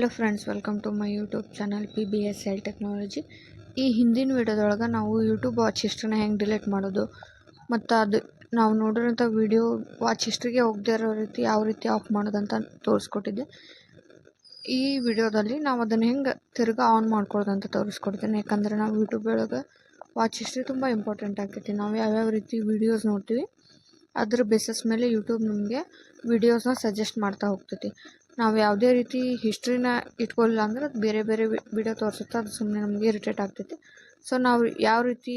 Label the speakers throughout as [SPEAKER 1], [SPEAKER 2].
[SPEAKER 1] Hello friends, welcome to my YouTube channel PBSL technology. ಈ ಹಿಂದಿನ ವಿಡಿಯೋದೊಳಗೆ ನಾವು ಯೂಟ್ಯೂಬ್ ವಾಚ್ ಹಿಸ್ಟ್ರಿನ ಹೆಂಗೆ ಡಿಲೀಟ್ ಮಾಡೋದು ಮತ್ತು ಅದು ನಾವು ನೋಡಿರೋಂಥ ವಿಡಿಯೋ ವಾಚ್ ಹಿಸ್ಟ್ರಿಗೆ ಹೋಗದೇ ಇರೋ ರೀತಿ ಯಾವ ರೀತಿ ಆಫ್ ಮಾಡೋದಂತ ತೋರಿಸ್ಕೊಟ್ಟಿದ್ದೆ. ಈ ವಿಡಿಯೋದಲ್ಲಿ ನಾವು ಅದನ್ನು ಹೆಂಗೆ ತಿರ್ಗಾ ಆನ್ ಮಾಡ್ಕೊಳ್ಳೋದಂತ ತೋರಿಸ್ಕೊಡ್ತೀನಿ. ಯಾಕಂದರೆ ನಾವು ಯೂಟ್ಯೂಬ್ ಒಳಗೆ ವಾಚ್ ಹಿಸ್ಟ್ರಿ ತುಂಬ ಇಂಪಾರ್ಟೆಂಟ್ ಆಗ್ತೈತಿ. ನಾವು ಯಾವ್ಯಾವ ರೀತಿ ವೀಡಿಯೋಸ್ ನೋಡ್ತೀವಿ ಅದ್ರ ಬೇಸಸ್ ಮೇಲೆ ಯೂಟ್ಯೂಬ್ ನಮಗೆ ವೀಡಿಯೋಸ್ನ ಸಜೆಸ್ಟ್ ಮಾಡ್ತಾ ಹೋಗ್ತೈತಿ. ನಾವು ಯಾವುದೇ ರೀತಿ ಹಿಸ್ಟ್ರಿನ ಇಟ್ಕೊಳ್ಳಿಲ್ಲ ಅಂದ್ರೆ ಅದು ಬೇರೆ ಬೇರೆ ವಿಡಿಯೋ ತೋರಿಸುತ್ತೆ. ಅದು ಸುಮ್ಮನೆ ನಮಗೆ ಇರಿಟೇಟ್ ಆಗ್ತೈತಿ. ಸೊ ನಾವು ಯಾವ ರೀತಿ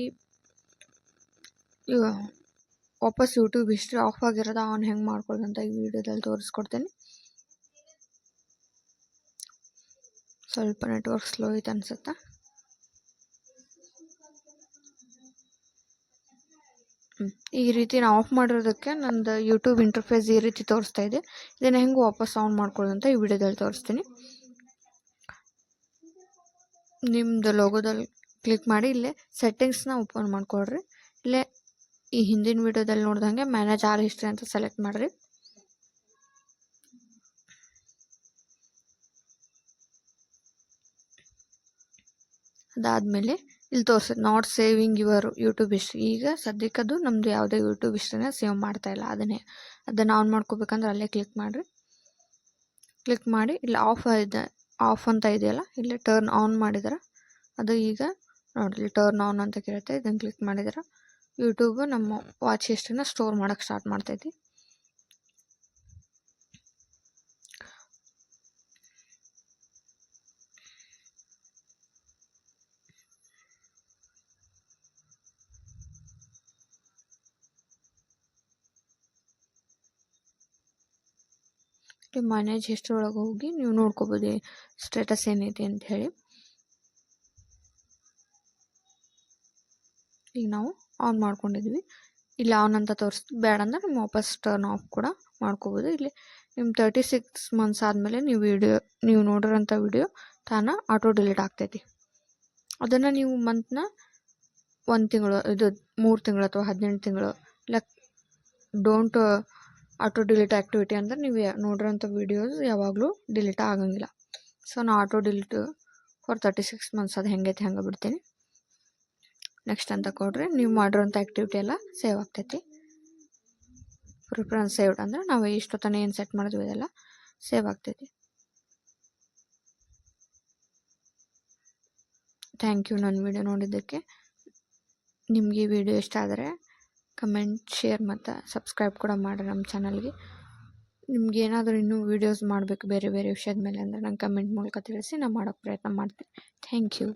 [SPEAKER 1] ವಾಪಸ್ ಯೂಟ್ಯೂಬ್ ಹಿಸ್ಟ್ರಿ ಆಫ್ ಆಗಿರೋದು ಆನ್ ಹೆಂಗೆ ಮಾಡ್ಕೊಳ್ಳೋದಂತ ಈ ವಿಡಿಯೋದಲ್ಲಿ ತೋರಿಸ್ಕೊಡ್ತೇನೆ. ಸ್ವಲ್ಪ ನೆಟ್ವರ್ಕ್ ಸ್ಲೋ ಐತೆ ಅನ್ಸುತ್ತೆ. ಈ ರೀತಿ ನಾನು ಆಫ್ ಮಾಡಿರೋದಕ್ಕೆ ನಂದು ಯೂಟ್ಯೂಬ್ ಇಂಟರ್ಫೇಸ್ ಈ ರೀತಿ ತೋರಿಸ್ತಾ ಇದೆ. ಇದನ್ನು ಹೆಂಗೆ ವಾಪಸ್ ಆನ್ ಮಾಡ್ಕೊಳ್ಳೋದಂತ ಈ ವಿಡಿಯೋದಲ್ಲಿ ತೋರಿಸ್ತೀನಿ. ನಿಮ್ಮದು ಲೋಗೋದಲ್ಲಿ ಕ್ಲಿಕ್ ಮಾಡಿ ಇಲ್ಲೇ ಸೆಟ್ಟಿಂಗ್ಸ್ನ ಓಪನ್ ಮಾಡ್ಕೊಳ್ರಿ. ಇಲ್ಲೇ ಈ ಹಿಂದಿನ ವಿಡಿಯೋದಲ್ಲಿ ನೋಡ್ದಂಗೆ ಮ್ಯಾನೇಜ್ ಆಲ್ ಹಿಸ್ಟ್ರಿ ಅಂತ ಸೆಲೆಕ್ಟ್ ಮಾಡಿರಿ. ಅದಾದಮೇಲೆ ಇಲ್ಲಿ ತೋರಿಸುತ್ತೆ not saving your YouTube history. ಈಗ ಸದ್ಯಕ್ಕೆ ಅದು ನಮ್ಮದು ಯಾವುದೇ ಯೂಟ್ಯೂಬ್ ಹಿಸ್ಟ್ರಿನ ಸೇವ್ ಮಾಡ್ತಾಯಿಲ್ಲ. ಅದನ್ನು ಆನ್ ಮಾಡ್ಕೋಬೇಕಂದ್ರೆ ಅಲ್ಲೇ ಕ್ಲಿಕ್ ಮಾಡಿರಿ. ಕ್ಲಿಕ್ ಮಾಡಿ ಇಲ್ಲಿ ಆಫ್ ಅಂತ ಇದೆಯಲ್ಲ, ಇಲ್ಲಿ ಟರ್ನ್ ಆನ್ ಮಾಡಿದ್ರೆ ಅದು ಈಗ ನೋಡಿರಿ ಟರ್ನ್ ಆನ್ ಅಂತ ಕೇಳುತ್ತೆ. ಇದನ್ನು ಕ್ಲಿಕ್ ಮಾಡಿದ್ರೆ ಯೂಟ್ಯೂಬು ನಮ್ಮ ವಾಚ್ ಹಿಸ್ಟ್ರಿನ ಸ್ಟೋರ್ ಮಾಡೋಕ್ಕೆ ಸ್ಟಾರ್ಟ್ ಮಾಡ್ತೈತಿ. ಮ್ಯಾನೇಜ್ ಹಿಸ್ಟ್ರಿ ಒಳಗೆ ಹೋಗಿ ನೀವು ನೋಡ್ಕೋಬೋದು ಸ್ಟೇಟಸ್ ಏನೈತಿ ಅಂತ ಹೇಳಿ. ಈಗ ನಾವು ಆನ್ ಮಾಡ್ಕೊಂಡಿದ್ವಿ. ಇಲ್ಲಿ ಆನ್ ಅಂತ ತೋರಿಸ್ತು. ಬೇಡ ಅಂದ್ರೆ ನೀವು ವಾಪಸ್ ಟರ್ನ್ ಆಫ್ ಕೂಡ ಮಾಡ್ಕೋಬೋದು. ಇಲ್ಲಿ ನಿಮ್ಮ 36 ಮಂತ್ಸ್ ಆದಮೇಲೆ ನೀವು ನೋಡಿರೋಂಥ ವಿಡಿಯೋ ತಾನ ಆಟೋ ಡಿಲೀಟ್ ಆಗ್ತೈತಿ. ಅದನ್ನು ನೀವು ಮಂತ್ನ 1 ತಿಂಗಳು, ಇದು 3 ತಿಂಗಳು ಅಥವಾ 18 ತಿಂಗಳು ಇಲ್ಲ ಡೋಂಟ್ ಆಟೋ ಡಿಲೀಟ್ ಆ್ಯಕ್ಟಿವಿಟಿ ಅಂದರೆ ನೀವು ನೋಡಿರೋಂಥ ವೀಡಿಯೋಸ್ ಯಾವಾಗಲೂ ಡಿಲೀಟ್ ಆಗಂಗಿಲ್ಲ. ಸೊ ನಾನು ಆಟೋ ಡಿಲೀಟ್ ಫಾರ್ 36 ಮಂತ್ಸ್ ಅದು ಹೆಂಗೈತೆ ಹಂಗೆ ಬಿಡ್ತೀನಿ. ನೆಕ್ಸ್ಟ್ ಅಂತ ಕೊಡ್ರಿ. ನೀವು ಮಾಡಿರೋಂಥ ಆ್ಯಕ್ಟಿವಿಟಿ ಎಲ್ಲ ಸೇವ್ ಆಗ್ತೈತಿ. ಪ್ರಿಫರೆನ್ಸ್ ಸೇವ್ಡ್ ಅಂದರೆ ನಾವು ಇಷ್ಟೊತ್ತನೇ ಏನು ಸೆಟ್ ಮಾಡಿದ್ವಿ ಇದೆಲ್ಲ ಸೇವ್ ಆಗ್ತೈತಿ. ಥ್ಯಾಂಕ್ ಯು ನನ್ನ ವಿಡಿಯೋ ನೋಡಿದ್ದಕ್ಕೆ. ನಿಮಗೆ ಈ ವಿಡಿಯೋ ಇಷ್ಟ ಆದರೆ ಕಮೆಂಟ್, ಶೇರ್ ಮತ್ತು ಸಬ್ಸ್ಕ್ರೈಬ್ ಕೂಡ ಮಾಡಿರಿ ನಮ್ಮ ಚಾನಲ್ಗೆ. ನಿಮ್ಗೆ ಏನಾದರೂ ಇನ್ನೂ ವೀಡಿಯೋಸ್ ಮಾಡಬೇಕು ಬೇರೆ ಬೇರೆ ವಿಷಯದ ಮೇಲೆ ಅಂದರೆ ನಂಗೆ ಕಮೆಂಟ್ ಮೂಲಕ ತಿಳಿಸಿ, ನಾನು ಮಾಡೋಕ್ಕೆ ಪ್ರಯತ್ನ ಮಾಡ್ತೀನಿ. Thank you.